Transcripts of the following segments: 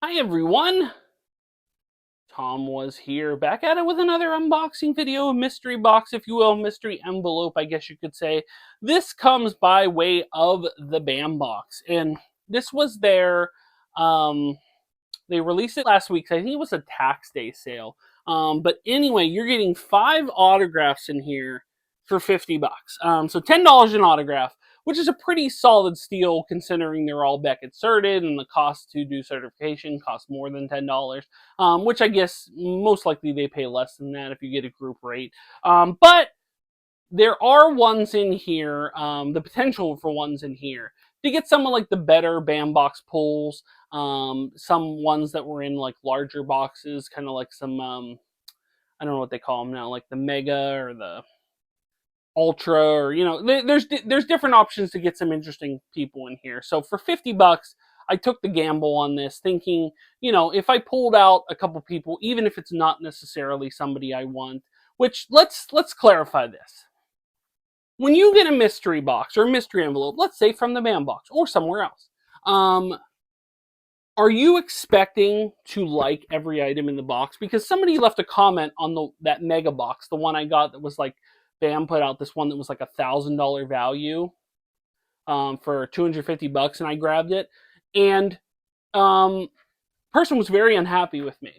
Hi everyone, Tom was here, back at it with another unboxing video, a mystery box, if you will, mystery envelope, I guess you could say. This comes by way of the Bambox, and this was they released it last week, so I think it was a tax day sale. But anyway, you're getting 5 autographs in here for 50 bucks. So $10 an autograph, which is a pretty solid steal considering they're all Beckett certed and the cost to do certification costs more than $10, which I guess most likely they pay less than that if you get a group rate. But there are ones in here, the potential for ones in here to get some of like the better Bambox pulls, some ones that were in like larger boxes, kind of like some, I don't know what they call them now, like the Mega or the Ultra, or there's different options to get some interesting people in here. So for 50 bucks, I took the gamble on this, thinking, if I pulled out a couple people, even if it's not necessarily somebody I want, which let's clarify this. When you get a mystery box or a mystery envelope, let's say from the Bambox or somewhere else, are you expecting to like every item in the box? Because somebody left a comment on that mega box, the one I got that was like, Bam put out this one that was like $1,000 value for 250 bucks, and I grabbed it. And person was very unhappy with me.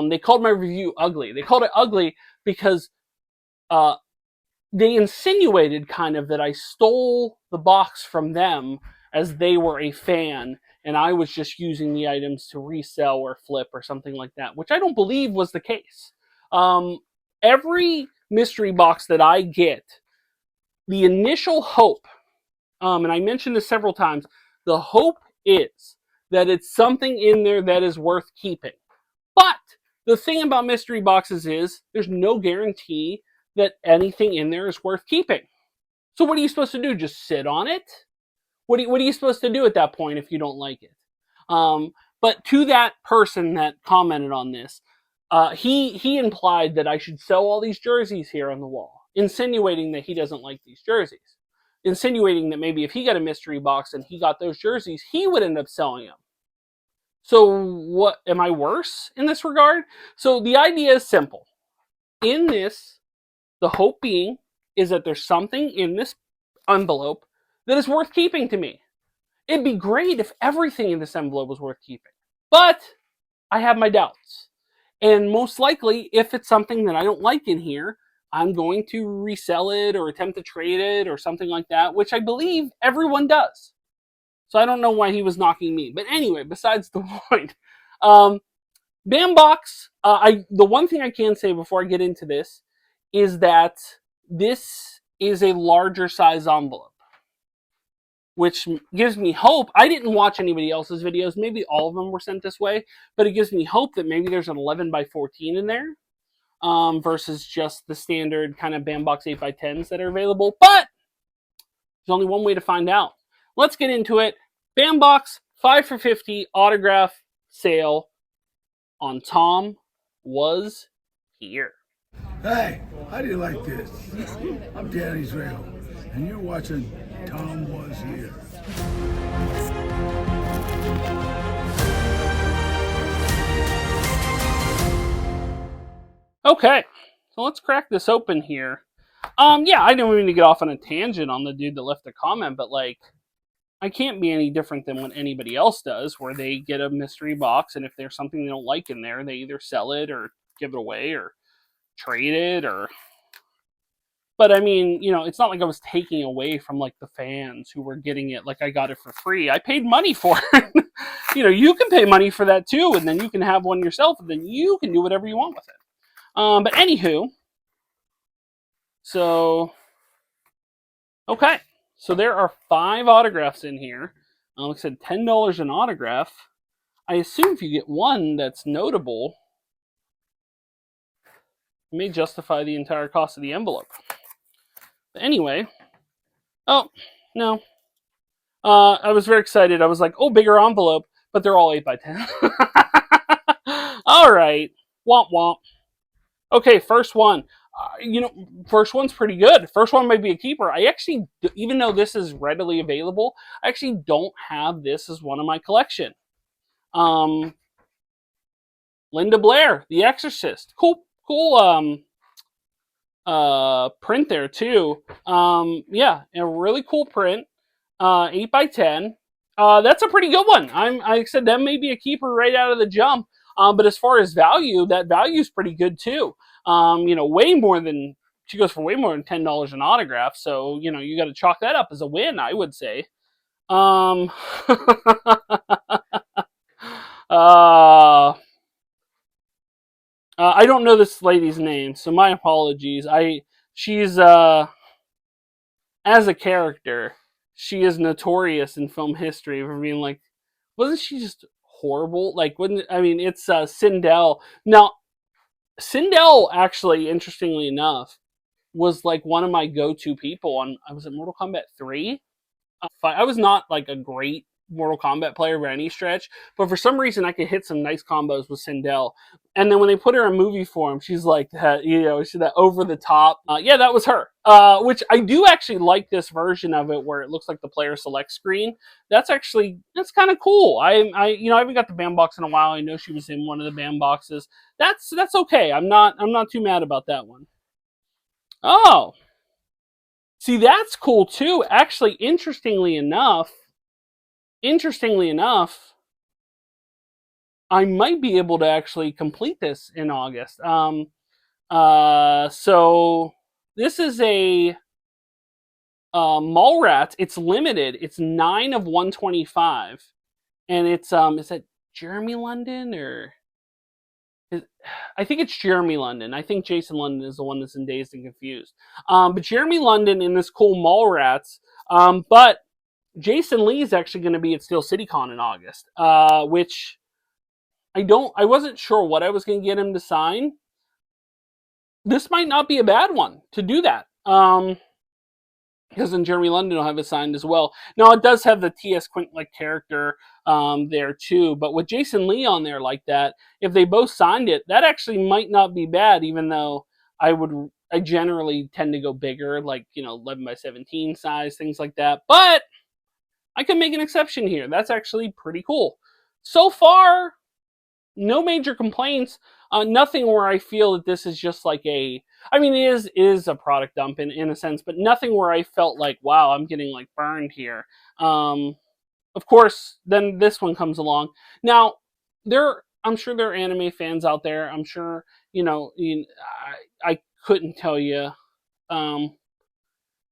They called my review ugly. They called it ugly because they insinuated kind of that I stole the box from them as they were a fan, and I was just using the items to resell or flip or something like that, which I don't believe was the case. Every mystery box that I get, the initial hope, and I mentioned this several times, the hope is that it's something in there that is worth keeping. But the thing about mystery boxes is there's no guarantee that anything in there is worth keeping. So what are you supposed to do? Just sit on it? What are you supposed to do at that point if you don't like it? But to that person that commented on this, he implied that I should sell all these jerseys here on the wall, insinuating that he doesn't like these jerseys, insinuating that maybe if he got a mystery box and he got those jerseys, he would end up selling them. So what, am I worse in this regard? So the idea is simple. In this, the hope being is that there's something in this envelope that is worth keeping to me. It'd be great if everything in this envelope was worth keeping, but I have my doubts. And most likely, if it's something that I don't like in here, I'm going to resell it or attempt to trade it or something like that, which I believe everyone does. So I don't know why he was knocking me. But anyway, besides the point. Bambox, the one thing I can say before I get into this is that this is a larger size envelope, which gives me hope. I didn't watch anybody else's videos. Maybe all of them were sent this way, but it gives me hope that maybe there's an 11 by 14 in there versus just the standard kind of Bambox 8 by 10s that are available. But there's only one way to find out. Let's get into it. Bambox 5 for 50 autograph sale on Tom Was Here. Hey, how do you like this? I'm Dan Israel, and you're watching Tom Was Here. Okay, so let's crack this open here. Yeah, I didn't mean to get off on a tangent on the dude that left a comment, but like, I can't be any different than what anybody else does, where they get a mystery box, and if there's something they don't like in there, they either sell it or give it away or trade it or... But I mean, it's not like I was taking away from like the fans who were getting it like I got it for free. I paid money for it. You can pay money for that too, and then you can have one yourself, and then you can do whatever you want with it. But anywho, so okay, so there are 5 autographs in here. Like I said, $10 an autograph. I assume if you get one that's notable, it may justify the entire cost of the envelope. But anyway, oh no, I was very excited. I was like, oh, bigger envelope, but they're all 8 by 10. All right, womp womp. Okay, first one. First one's pretty good. First one might be a keeper. I actually, even though this is readily available, I actually don't have this as one of my collection. Linda Blair, The Exorcist. Cool print there too. Yeah, a really cool print. 8 by 10. That's a pretty good one. I said that may be a keeper right out of the jump. But as far as value, that value is pretty good too. Way more than she goes for way more than $10 an autograph. So you got to chalk that up as a win, I would say. Um, uh, I don't know this lady's name, so my apologies. She's as a character, she is notorious in film history for being like, wasn't she just horrible? Like, wouldn't I mean? It's Sindel. Now, Sindel actually, interestingly enough, was like one of my go-to people on. I was at Mortal Kombat 3. I was not like a great Mortal Kombat player by any stretch, but for some reason I could hit some nice combos with Sindel. And then when they put her in movie form, she's like that, she's that over the top. Yeah, that was her. Which I do actually like this version of it where it looks like the player select screen. That's kind of cool. I haven't got the Bambox in a while. I know she was in one of the Bamboxes. That's okay. I'm not too mad about that one. Oh, see, that's cool too. Actually, interestingly enough, I might be able to actually complete this in August. So this is a Mallrats. It's limited. It's 9 of 125, and it's is that Jeremy London or? I think it's Jeremy London. I think Jason London is the one that's in Dazed and Confused. But Jeremy London in this cool Mallrats. But Jason Lee is actually going to be at Steel City Con in August, which I wasn't sure what I was going to get him to sign. This might not be a bad one to do that. Because then Jeremy London will have it signed as well. Now, it does have the T.S. Quint-like character there too, but with Jason Lee on there like that, if they both signed it, that actually might not be bad, even though I generally tend to go bigger, like, 11 by 17 size, things like that. But I can make an exception here. That's actually pretty cool. So far, no major complaints. Nothing where I feel that this is just like it is a product dump in a sense, but nothing where I felt like, wow, I'm getting like burned here. Of course, then this one comes along. Now, I'm sure there are anime fans out there. I'm sure, I couldn't tell you.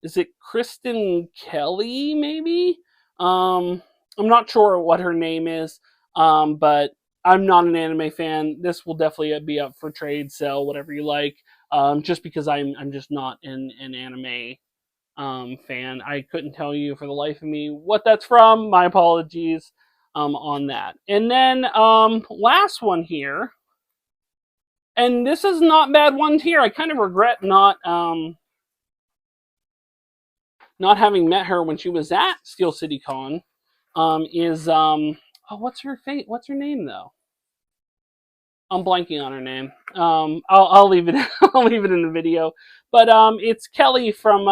Is it Kristen Kelly, maybe? I'm not sure what her name is, but I'm not an anime fan. This will definitely be up for trade, sell, whatever you like. Just because I'm just not an anime fan. I couldn't tell you for the life of me what that's from. My apologies on that. And then last one here, and this is not bad ones here. I kind of regret not having met her when she was at Steel City Con. What's her name though? I'm blanking on her name. I'll leave it. I'll leave it in the video. But it's Kelly from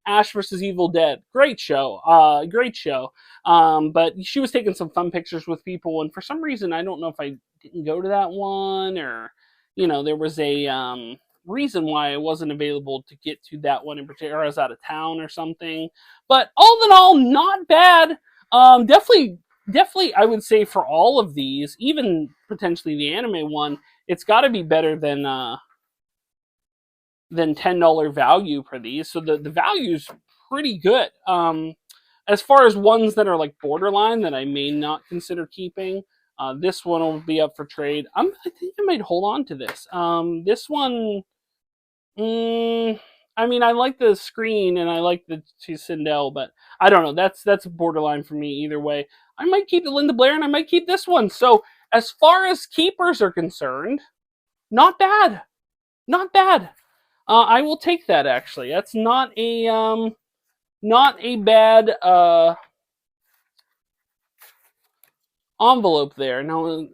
Ash vs. Evil Dead. Great show. Great show. But she was taking some fun pictures with people, and for some reason, I don't know if I didn't go to that one or, there was a reason why I wasn't available to get to that one in particular. Or I was out of town or something. But all in all, not bad. Definitely, I would say for all of these, even potentially the anime one, it's got to be better than $10 value for these. So the value is pretty good. As far as ones that are like borderline that I may not consider keeping, this one will be up for trade. I think I might hold on to this. This one, I like the screen and I like the Sindel, but I don't know. That's borderline for me either way. I might keep the Linda Blair and I might keep this one. So as far as keepers are concerned, not bad, not bad. I will take that actually. That's not a bad envelope there. No,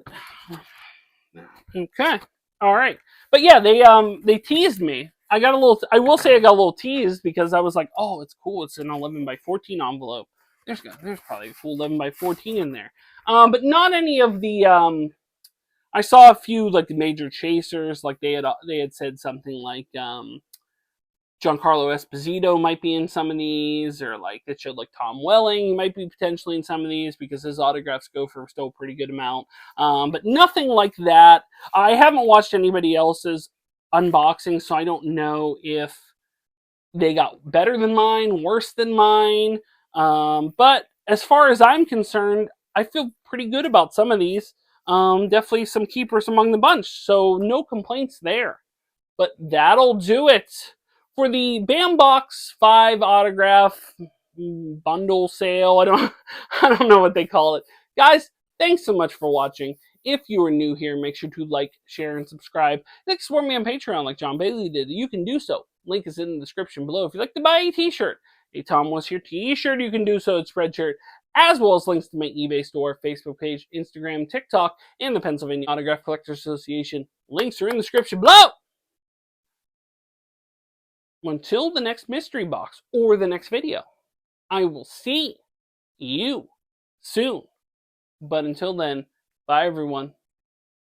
okay, all right. But yeah, they teased me. I will say I got a little teased because I was like, oh, it's cool. It's an 11 by 14 envelope. There's probably a full 11 by 14 in there. But not any of the I saw a few like the major chasers, like they had said something like Giancarlo Esposito might be in some of these, or like it showed like Tom Welling might be potentially in some of these because his autographs go for still a pretty good amount. But nothing like that. I haven't watched anybody else's unboxing, so I don't know if they got better than mine, worse than mine. But as far as I'm concerned, I feel pretty good about some of these. Definitely some keepers among the bunch, so no complaints there. But that'll do it for the Bambox 5 autograph bundle sale. I don't know what they call it. Guys, thanks so much for watching. If you are new here, make sure to like, share, and subscribe. And support me on Patreon like John Bailey did. You can do so. Link is in the description below. If you'd like to buy a t-shirt, a Tomwashere t-shirt, you can do so at Spreadshirt, as well as links to my eBay store, Facebook page, Instagram, TikTok, and the Pennsylvania Autograph Collectors Association. Links are in the description below. Until the next mystery box or the next video, I will see you soon. But until then, bye everyone.